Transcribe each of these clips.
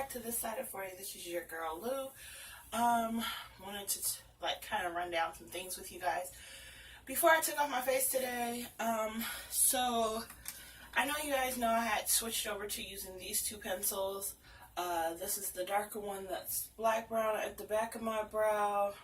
back to This Side for You. This is your girl Lou. Wanted to kind of run down some things with you guys before I took off my face today. So I know you guys know I had switched over to using these two pencils. This is the darker one that's black brown at the back of my brow,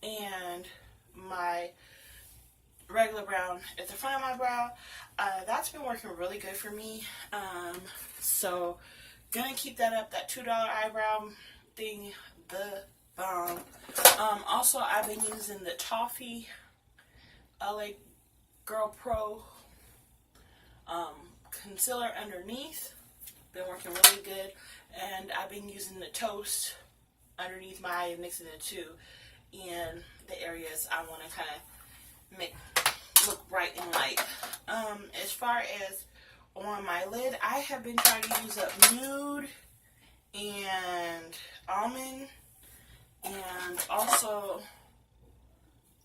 and my regular brown at the front of my brow. That's been working really good for me. So gonna keep that up. That $2 eyebrow thing, the bomb. Also, I've been using the Toffee LA Girl Pro concealer underneath. Been working really good. And I've been using the Toast underneath my eye, mixing the two in the areas I want to kind of make look bright and light. As far as on my lid, I have been trying to use up nude and almond and also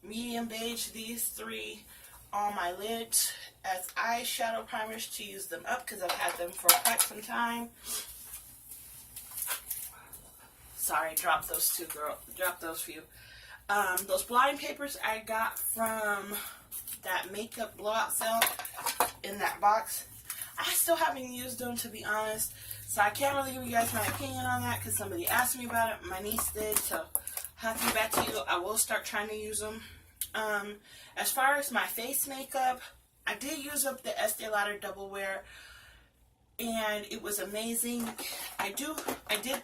medium beige, these three on my lids as eyeshadow primers to use them up because I've had them for quite some time. Sorry, drop those two, girl. Drop those few. Those blotting papers I got from that makeup blowout sale in that box. I still haven't used them, to be honest, so I can't really give you guys my opinion on that because somebody asked me about it. My niece did, so I have to get back to you. I will start trying to use them. As far as my face makeup, I did use up the Estee Lauder Double Wear, and it was amazing. I did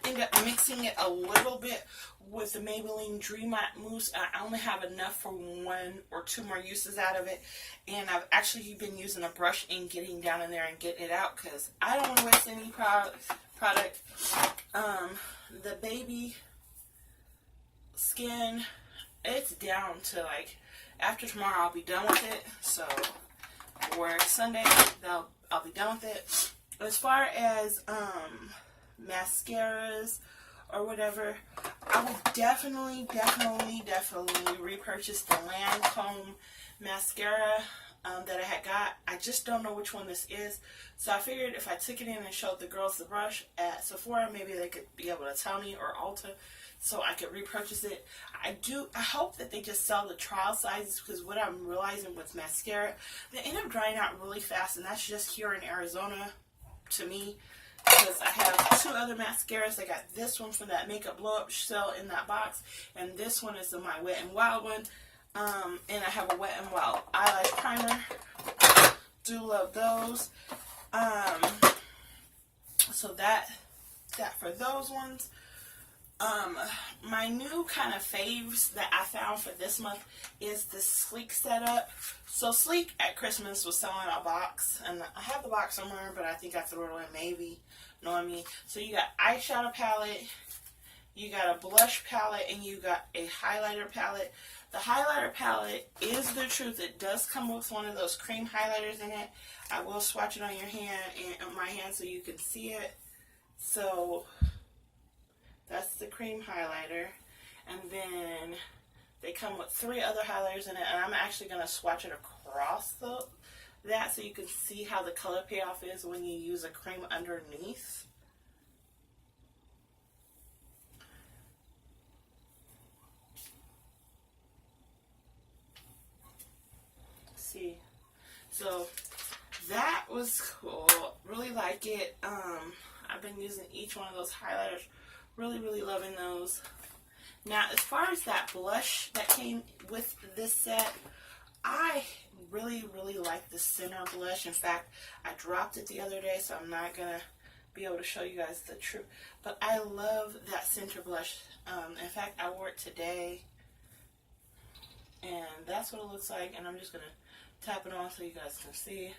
end up mixing it a little bit with the Maybelline Dream Matte Mousse. I only have enough for 1 or 2 more uses out of it, and I've actually been using a brush and getting down in there and getting it out because I don't want to waste any product. The baby skin, it's down to after tomorrow I'll be done with it. So or Sunday I'll be done with it. As far as mascaras or whatever, I would definitely repurchase the Lancome mascara that I had got. I just don't know which one this is, so I figured if I took it in and showed the girls the brush at Sephora, maybe they could be able to tell me, or Ulta, so I could repurchase it. I hope that they just sell the trial sizes, because what I'm realizing with mascara, they end up drying out really fast, and that's just here in Arizona to me, because I have 2 other mascaras. I got this one from that makeup blow up sale in that box, and this one is my Wet n Wild one, and I have a Wet n Wild eyelash primer. Do love those. So that for those ones. My new kind of faves that I found for this month is the Sleek setup. So Sleek at Christmas was selling a box, and I have the box somewhere, but I think I threw it away maybe. Know what I mean? So you got eyeshadow palette, you got a blush palette, and you got a highlighter palette. The highlighter palette is the truth. It does come with one of those cream highlighters in it. I will swatch it on your hand and on my hand so you can see it. So that's the cream highlighter, and then they come with 3 other highlighters in it, and I'm actually going to swatch it across that so you can see how the color payoff is when you use a cream underneath. See, so that was cool. Really like it. I've been using each one of those highlighters. Really loving those. Now, as far as that blush that came with this set, I really like the center blush. In fact, I dropped it the other day, so I'm not gonna be able to show you guys the truth. But I love that center blush. In fact, I wore it today, and that's what it looks like. And I'm just gonna tap it on so you guys can see.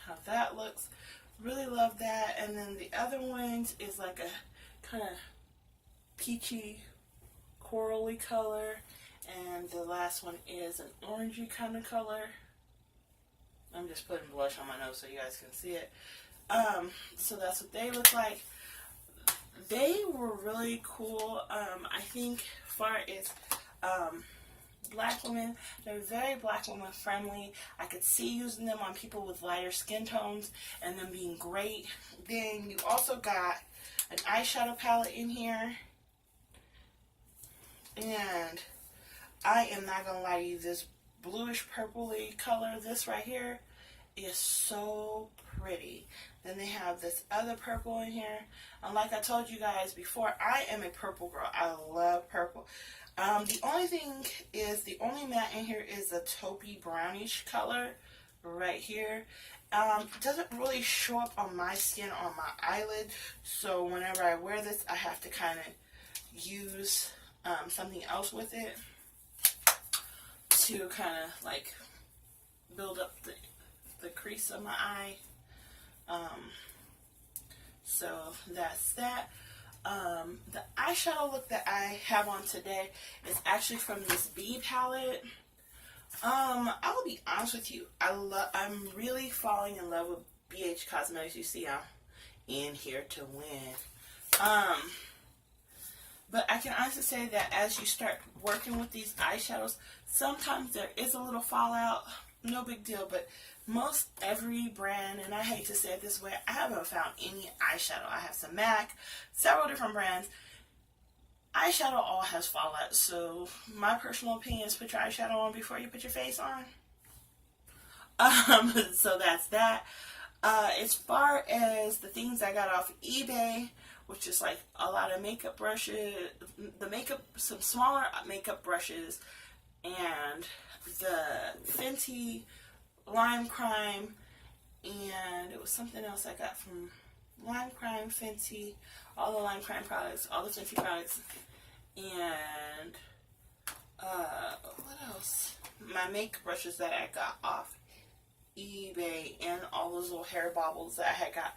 How that looks. Really love that. And then the other ones is like a kind of peachy corally color, and the last one is an orangey kind of color. I'm just putting blush on my nose so you guys can see it. So that's what they look like. They were really cool. I think as far as black women. They're very black woman friendly. I could see using them on people with lighter skin tones and them being great. Then you also got an eyeshadow palette in here. And I am not going to lie to you, this bluish purpley color, this right here, is so pretty. Then they have this other purple in here. And like I told you guys before, I am a purple girl. I love purple. The only thing is, the only matte in here is a taupey brownish color right here. It doesn't really show up on my skin on my eyelid. So whenever I wear this, I have to kind of use something else with it to kind of like build up the crease of my eye. So that's that. The eyeshadow look that I have on today is actually from this B palette. I will be honest with you, I'm really falling in love with BH Cosmetics. You see, I'm in here to win. But I can honestly say that as you start working with these eyeshadows, sometimes there is a little fallout. No big deal, but most every brand, and I hate to say it this way, I haven't found any eyeshadow. I have some MAC, several different brands. Eyeshadow all has fallout, so my personal opinion is put your eyeshadow on before you put your face on. So that's that. As far as the things I got off eBay, which is like a lot of makeup brushes, some smaller makeup brushes, and the Fenty Lime Crime, and it was something else I got from Lime Crime, Fenty, all the Lime Crime products, all the Fenty products, and what else? My makeup brushes that I got off eBay, and all those little hair baubles that I had got.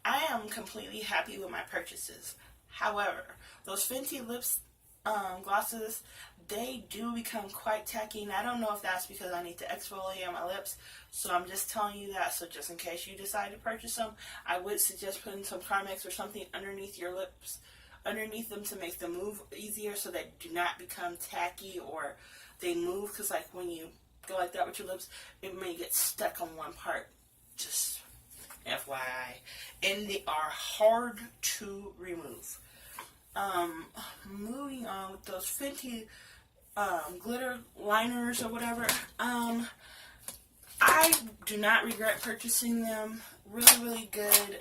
I am completely happy with my purchases. However, those Fenty lips glosses, they do become quite tacky, and I don't know if that's because I need to exfoliate my lips, so I'm just telling you that. So just in case you decide to purchase them, I would suggest putting some Carmex or something underneath your lips, underneath them, to make them move easier, so they do not become tacky or they move, because like when you go like that with your lips, it may get stuck on one part. Just FYI. And they are hard to remove. Moving on with those Fenty glitter liners or whatever. I do not regret purchasing them. Really, really good.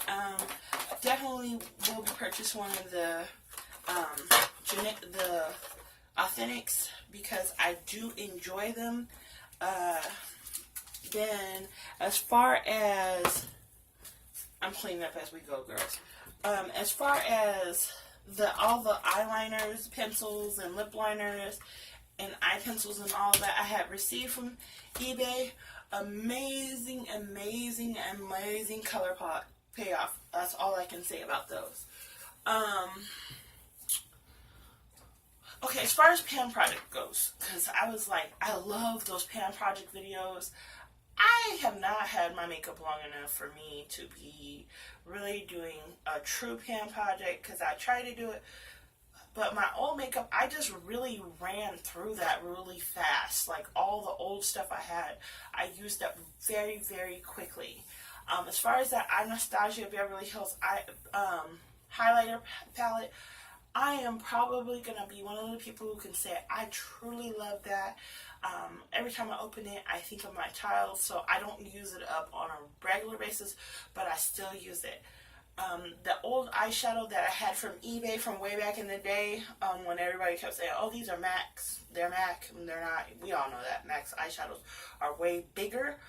Definitely will be purchasing one of the Authentics, because I do enjoy them. Then, as far as, I'm cleaning up as we go, girls. As far as all the eyeliners, pencils, and lip liners, and eye pencils, and all of that I had received from eBay, amazing, amazing, amazing color payoff. That's all I can say about those. Okay, as far as Pan Project goes, because I was like, I love those Pan Project videos. I have not had my makeup long enough for me to be really doing a true Pan Project, because I tried to do it, but my old makeup, I just really ran through that really fast. Like all the old stuff I had, I used up very, very quickly. As far as that Anastasia Beverly Hills highlighter palette, I am probably going to be one of the people who can say I truly love that. Every time I open it, I think of my child, so I don't use it up on a regular basis, but I still use it. The old eyeshadow that I had from eBay from way back in the day, when everybody kept saying, oh, these are MACs, they're MAC, and they're not. We all know that MAC's eyeshadows are way bigger.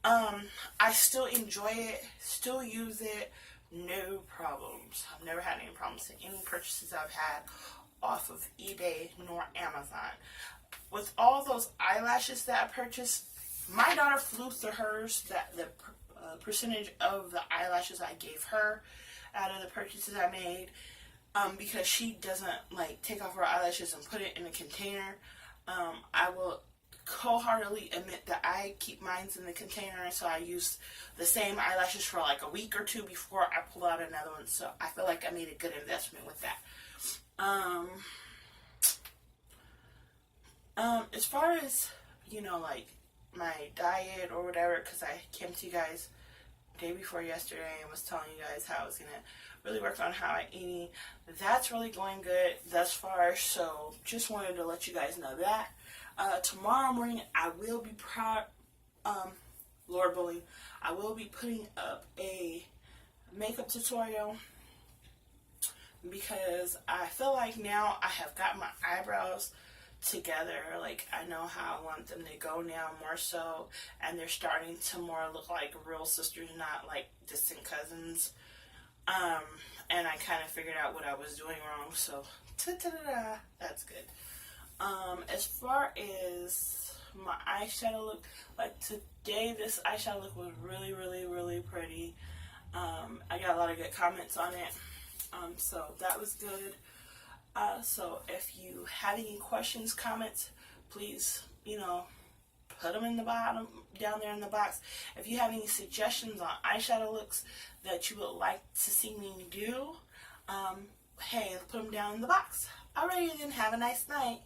I still enjoy it, still use it, no problems. I've never had any problems in any purchases I've had off of eBay nor Amazon. With all those eyelashes that I purchased, my daughter flew through hers, the percentage of the eyelashes I gave her out of the purchases I made, because she doesn't like take off her eyelashes and put it in a container. I will wholeheartedly admit that I keep mine in the container, so I use the same eyelashes for like a week or two before I pull out another one, so I feel like I made a good investment with that. As far as, like my diet or whatever, because I came to you guys day before yesterday and was telling you guys how I was gonna really work on how I eating. That's really going good thus far. So just wanted to let you guys know that. Tomorrow morning I will be Lord willing, I will be putting up a makeup tutorial because I feel like now I have got my eyebrows together. Like, I know how I want them to go now more so, and they're starting to more look like real sisters, not like distant cousins. And I kind of figured out what I was doing wrong, so ta-da-da-da, that's good. As far as my eyeshadow look, like today this eyeshadow look was really, really, really pretty. I got a lot of good comments on it, so that was good. So if you have any questions, comments, please, put them in the bottom, down there in the box. If you have any suggestions on eyeshadow looks that you would like to see me do, hey, put them down in the box. Alrighty then, have a nice night.